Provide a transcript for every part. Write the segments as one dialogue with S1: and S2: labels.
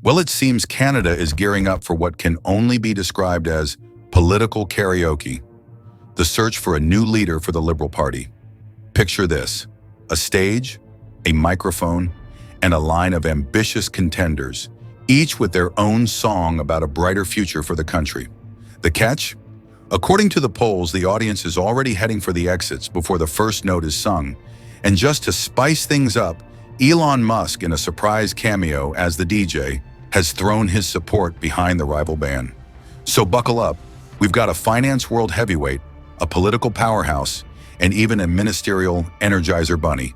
S1: Well, it seems Canada is gearing up for what can only be described as political karaoke, the search for a new leader for the Liberal Party. Picture this: a stage, a microphone, and a line of ambitious contenders, each with their own song about a brighter future for the country. The catch? According to the polls, the audience is already heading for the exits before the first note is sung. And just to spice things up, Elon Musk, in a surprise cameo as the DJ, has thrown his support behind the rival band. So buckle up. We've got a finance world heavyweight, a political powerhouse, and even a ministerial energizer bunny.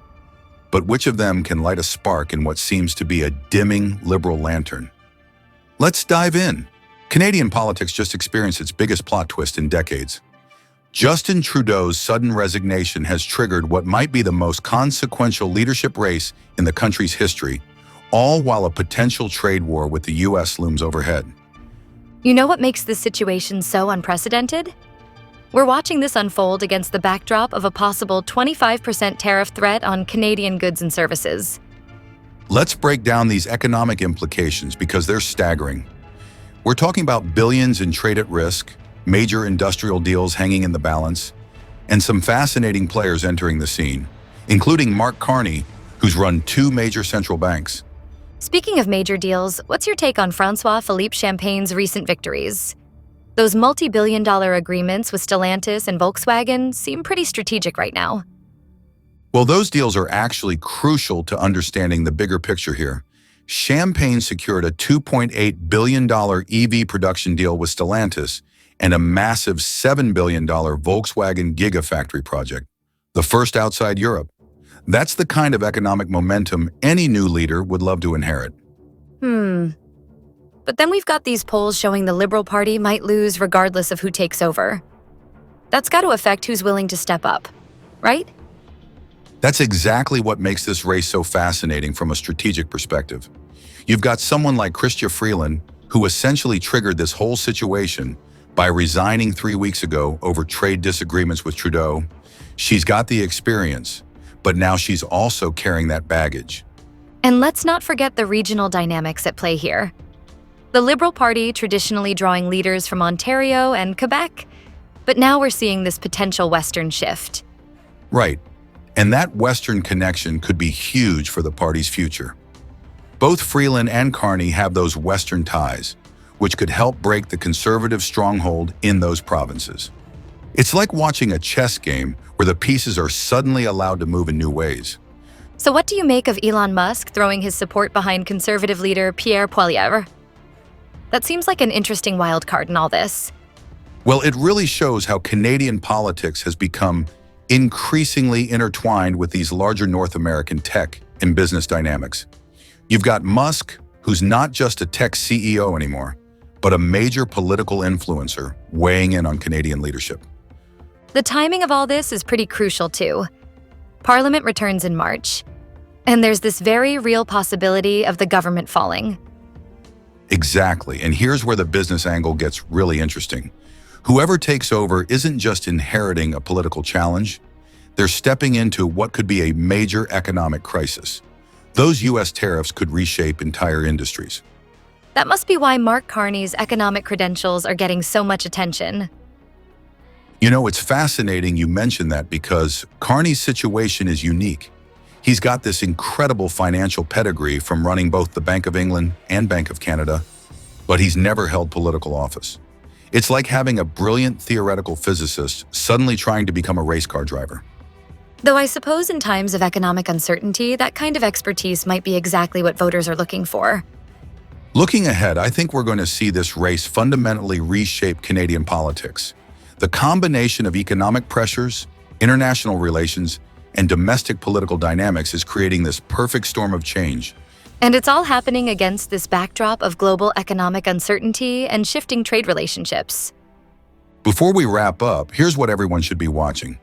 S1: But which of them can light a spark in what seems to be a dimming liberal lantern? Let's dive in. Canadian politics just experienced its biggest plot twist in decades. Justin Trudeau's sudden resignation has triggered what might be the most consequential leadership race in the country's history, all while a potential trade war with the U.S. looms overhead.
S2: You know what makes this situation so unprecedented? We're watching this unfold against the backdrop of a possible 25% tariff threat on Canadian goods and services.
S1: Let's break down these economic implications because they're staggering. We're talking about billions in trade at risk, major industrial deals hanging in the balance, and some fascinating players entering the scene, including Mark Carney, who's run 2 major central banks.
S2: Speaking of major deals, what's your take on François-Philippe Champagne's recent victories? Those multi-billion-dollar agreements with Stellantis and Volkswagen seem pretty strategic right now.
S1: Well, those deals are actually crucial to understanding the bigger picture here. Champagne secured a $2.8 billion EV production deal with Stellantis and a massive $7 billion Volkswagen Gigafactory project, the first outside Europe. That's the kind of economic momentum any new leader would love to inherit.
S2: But then we've got these polls showing the Liberal Party might lose regardless of who takes over. That's got to affect who's willing to step up, right?
S1: That's exactly what makes this race so fascinating from a strategic perspective. You've got someone like Chrystia Freeland, who essentially triggered this whole situation by resigning 3 weeks ago over trade disagreements with Trudeau. She's got the experience, but now she's also carrying that baggage.
S2: And let's not forget the regional dynamics at play here. The Liberal Party traditionally drawing leaders from Ontario and Quebec, but now we're seeing this potential Western shift.
S1: Right, and that Western connection could be huge for the party's future. Both Freeland and Carney have those Western ties, which could help break the conservative stronghold in those provinces. It's like watching a chess game where the pieces are suddenly allowed to move in new ways.
S2: So what do you make of Elon Musk throwing his support behind Conservative leader Pierre Poilievre? That seems like an interesting wild card in all this.
S1: Well, it really shows how Canadian politics has become increasingly intertwined with these larger North American tech and business dynamics. You've got Musk, who's not just a tech CEO anymore, but a major political influencer weighing in on Canadian leadership.
S2: The timing of all this is pretty crucial too. Parliament returns in March, and there's this very real possibility of the government falling.
S1: Exactly, and here's where the business angle gets really interesting. Whoever takes over isn't just inheriting a political challenge, they're stepping into what could be a major economic crisis. Those U.S. tariffs could reshape entire industries.
S2: That must be why Mark Carney's economic credentials are getting so much attention.
S1: You know, it's fascinating you mention that because Carney's situation is unique. He's got this incredible financial pedigree from running both the Bank of England and Bank of Canada, but he's never held political office. It's like having a brilliant theoretical physicist suddenly trying to become a race car driver.
S2: Though I suppose in times of economic uncertainty, that kind of expertise might be exactly what voters are looking for.
S1: Looking ahead, I think we're going to see this race fundamentally reshape Canadian politics. The combination of economic pressures, international relations, and domestic political dynamics is creating this perfect storm of change.
S2: And it's all happening against this backdrop of global economic uncertainty and shifting trade relationships.
S1: Before we wrap up, here's what everyone should be watching.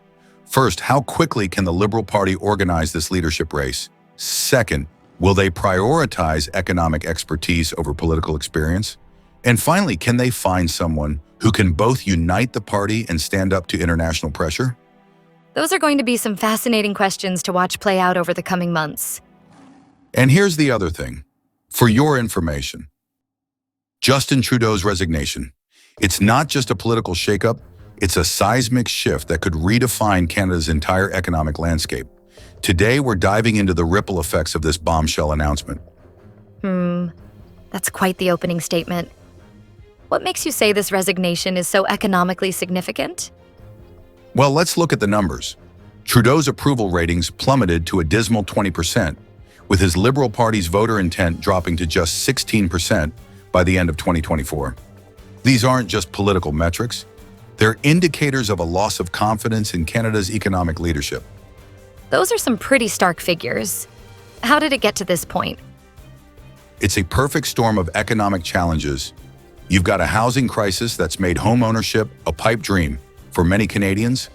S1: First, how quickly can the Liberal Party organize this leadership race? Second, will they prioritize economic expertise over political experience? And finally, can they find someone who can both unite the party and stand up to international pressure?
S2: Those are going to be some fascinating questions to watch play out over the coming months.
S1: And here's the other thing. For your information, Justin Trudeau's resignation. It's not just a political shakeup, it's a seismic shift that could redefine Canada's entire economic landscape. Today, we're diving into the ripple effects of this bombshell announcement.
S2: That's quite the opening statement. What makes you say this resignation is so economically significant?
S1: Well, let's look at the numbers. Trudeau's approval ratings plummeted to a dismal 20%, with his Liberal Party's voter intent dropping to just 16% by the end of 2024. These aren't just political metrics. They're indicators of a loss of confidence in Canada's economic leadership.
S2: Those are some pretty stark figures. How did it get to this point?
S1: It's a perfect storm of economic challenges. You've got a housing crisis that's made home ownership a pipe dream for many Canadians,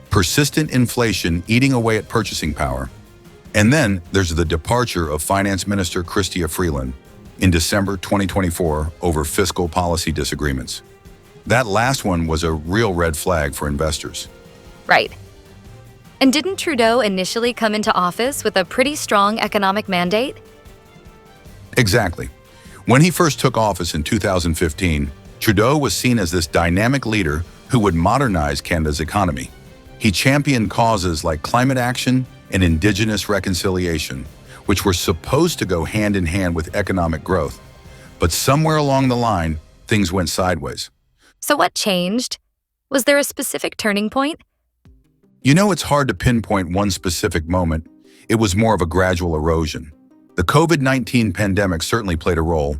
S1: persistent inflation eating away at purchasing power, and then there's the departure of Finance Minister Chrystia Freeland in December 2024 over fiscal policy disagreements. That last one was a real red flag for investors.
S2: Right. And didn't Trudeau initially come into office with a pretty strong economic mandate?
S1: Exactly. When he first took office in 2015, Trudeau was seen as this dynamic leader who would modernize Canada's economy. He championed causes like climate action and Indigenous reconciliation, which were supposed to go hand in hand with economic growth. But somewhere along the line, things went sideways.
S2: So what changed? Was there a specific turning point?
S1: You know, it's hard to pinpoint one specific moment. It was more of a gradual erosion. The COVID-19 pandemic certainly played a role.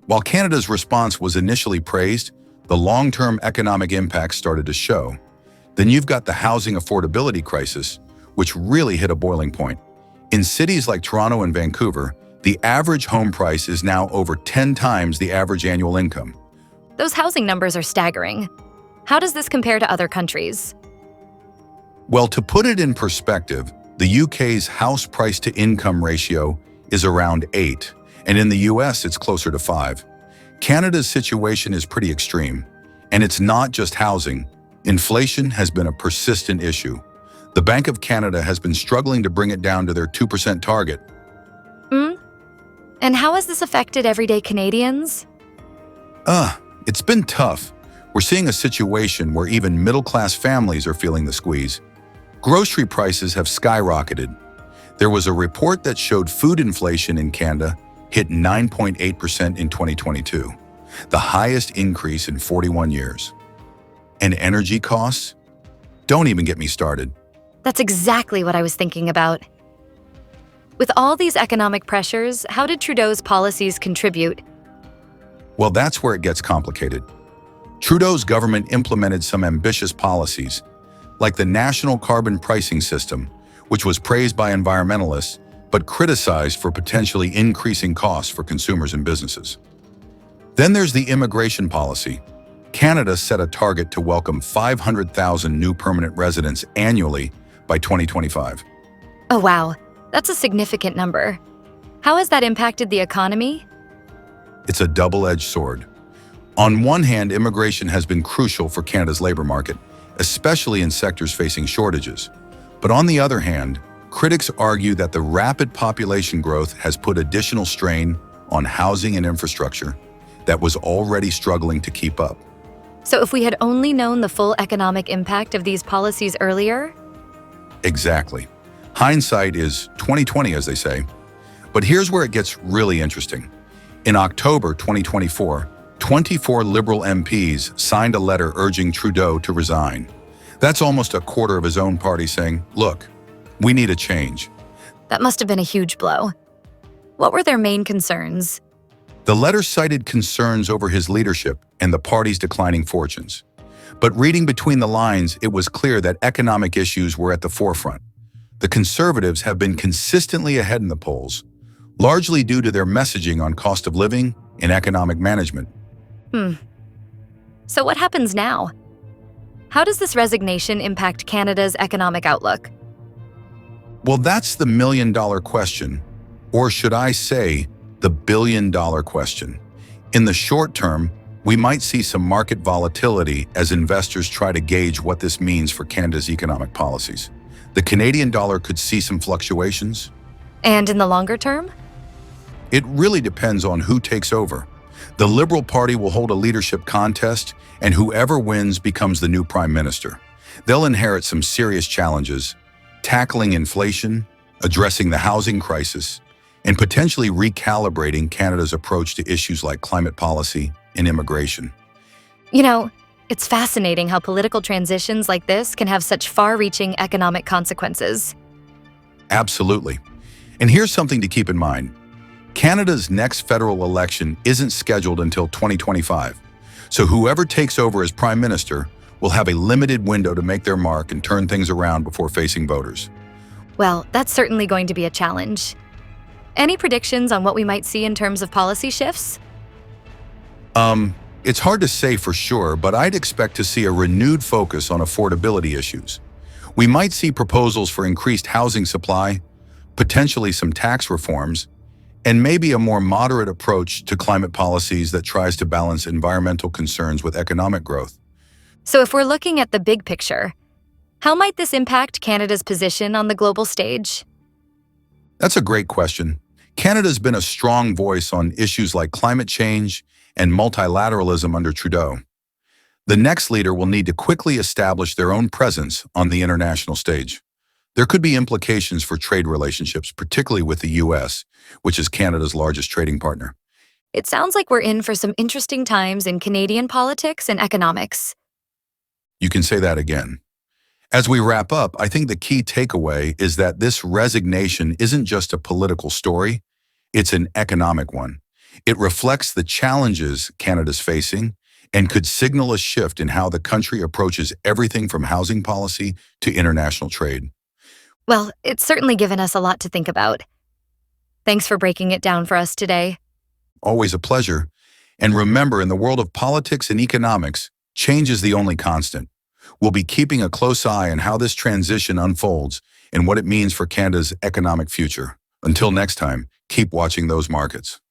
S1: While Canada's response was initially praised, the long-term economic impacts started to show. Then you've got the housing affordability crisis, which really hit a boiling point. In cities like Toronto and Vancouver, the average home price is now over 10 times the average annual income.
S2: Those housing numbers are staggering. How does this compare to other countries?
S1: Well, to put it in perspective, the UK's house price to income ratio is around 8, and in the US it's closer to 5. Canada's situation is pretty extreme, and it's not just housing. Inflation has been a persistent issue. The Bank of Canada has been struggling to bring it down to their 2% target.
S2: And how has this affected everyday Canadians?
S1: It's been tough. We're seeing a situation where even middle-class families are feeling the squeeze. Grocery prices have skyrocketed. There was a report that showed food inflation in Canada hit 9.8% in 2022, the highest increase in 41 years. And energy costs? Don't even get me started.
S2: That's exactly what I was thinking about. With all these economic pressures, how did Trudeau's policies contribute?
S1: Well, that's where it gets complicated. Trudeau's government implemented some ambitious policies, like the National Carbon Pricing System, which was praised by environmentalists, but criticized for potentially increasing costs for consumers and businesses. Then there's the immigration policy. Canada set a target to welcome 500,000 new permanent residents annually by 2025.
S2: Oh wow, that's a significant number. How has that impacted the economy?
S1: It's a double-edged sword. On one hand, immigration has been crucial for Canada's labor market, especially in sectors facing shortages. But on the other hand, critics argue that the rapid population growth has put additional strain on housing and infrastructure that was already struggling to keep up.
S2: So if we had only known the full economic impact of these policies earlier?
S1: Exactly. Hindsight is 20/20, as they say. But here's where it gets really interesting. In October 2024, 24 Liberal MPs signed a letter urging Trudeau to resign. That's almost a quarter of his own party saying, look, we need a change.
S2: That must have been a huge blow. What were their main concerns?
S1: The letter cited concerns over his leadership and the party's declining fortunes. But reading between the lines, it was clear that economic issues were at the forefront. The Conservatives have been consistently ahead in the polls, largely due to their messaging on cost of living and economic management.
S2: So what happens now? How does this resignation impact Canada's economic outlook?
S1: Well, that's the million-dollar question, or should I say, the billion-dollar question. In the short term, we might see some market volatility as investors try to gauge what this means for Canada's economic policies. The Canadian dollar could see some fluctuations.
S2: And in the longer term?
S1: It really depends on who takes over. The Liberal Party will hold a leadership contest, and whoever wins becomes the new Prime Minister. They'll inherit some serious challenges, tackling inflation, addressing the housing crisis, and potentially recalibrating Canada's approach to issues like climate policy and immigration.
S2: You know, it's fascinating how political transitions like this can have such far-reaching economic consequences.
S1: Absolutely. And here's something to keep in mind. Canada's next federal election isn't scheduled until 2025, so whoever takes over as Prime Minister will have a limited window to make their mark and turn things around before facing voters.
S2: Well, that's certainly going to be a challenge. Any predictions on what we might see in terms of policy shifts?
S1: It's hard to say for sure, but I'd expect to see a renewed focus on affordability issues. We might see proposals for increased housing supply, potentially some tax reforms, and maybe a more moderate approach to climate policies that tries to balance environmental concerns with economic growth.
S2: So if we're looking at the big picture, how might this impact Canada's position on the global stage?
S1: That's a great question. Canada's been a strong voice on issues like climate change and multilateralism under Trudeau. The next leader will need to quickly establish their own presence on the international stage. There could be implications for trade relationships, particularly with the US, which is Canada's largest trading partner.
S2: It sounds like we're in for some interesting times in Canadian politics and economics.
S1: You can say that again. As we wrap up, I think the key takeaway is that this resignation isn't just a political story, it's an economic one. It reflects the challenges Canada's facing and could signal a shift in how the country approaches everything from housing policy to international trade.
S2: Well, it's certainly given us a lot to think about. Thanks for breaking it down for us today.
S1: Always a pleasure. And remember, in the world of politics and economics, change is the only constant. We'll be keeping a close eye on how this transition unfolds and what it means for Canada's economic future. Until next time, keep watching those markets.